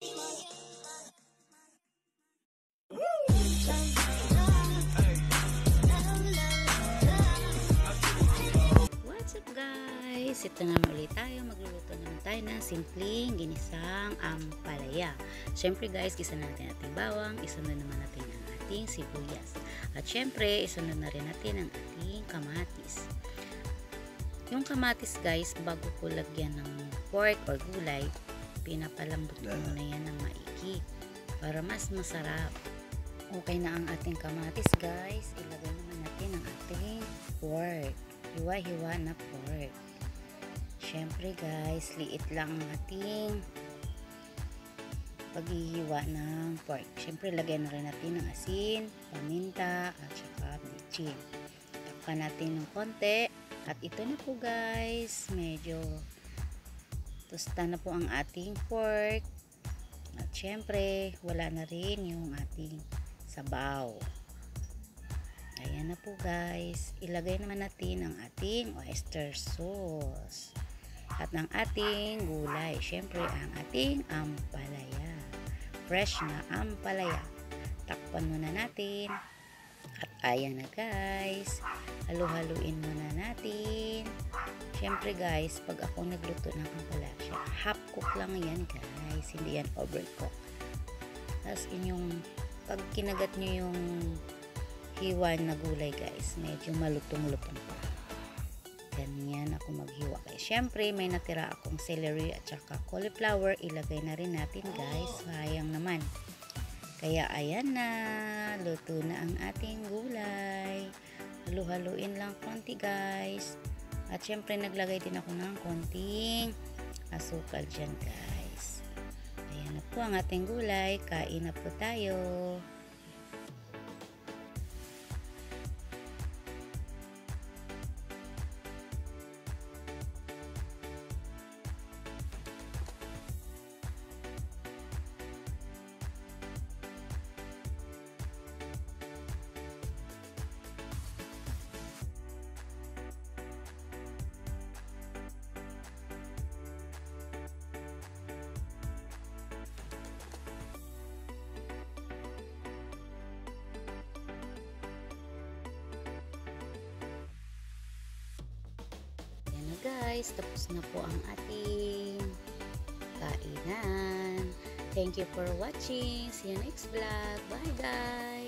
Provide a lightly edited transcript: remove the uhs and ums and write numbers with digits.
What's up guys? Ito naman ulit tayo. Magluluto naman tayo ng simpleng ginisang ampalaya. Syempre guys, gisa natin ating bawang, isunod naman natin ang ating sibuyas. At syempre, isunod na rin natin ang ating kamatis. Yung kamatis guys, bago ko lagyan ng pork or gulay, pinapalambot ko muna yan ng maigi para mas masarap. Okay na ang ating kamatis guys, ilagay naman natin ang ating pork. Hiwa-hiwa na pork. Syempre guys, liit lang ang ating paghihiwa ng pork. Syempre lagyan na rin natin ng asin, paminta, at saka bitchin. Takpan natin ng konti. At ito na po guys, medyo tosta na po ang ating pork. At syempre, wala na rin yung ating sabaw. Ayan na po guys. Ilagay naman natin ang ating oyster sauce. At ng ating gulay. Syempre, ang ating ampalaya. Fresh na ampalaya. Takpan muna natin. At ayan na guys. Halu-haluin muna natin. Syempre guys, pag ako nagluto ng ampalaya, half cook lang yan guys. Hindi yan overcook. Tapos inyong, pag kinagat nyo yung hiwa na gulay guys, medyo malutong-lutong pa. Ganyan ako maghiwa guys. Syempre, may natira akong celery at saka cauliflower. Ilagay na rin natin guys. Sayang naman. Kaya ayan na. Luto na ang ating gulay. Halu-haluin lang konti guys. At syempre, naglagay din ako ng konting asukal dyan guys. Ayan na po ang ating gulay. Kain na po tayo. Guys, tapos na po ang ating kainan. Thank you for watching. See you next vlog. Bye guys!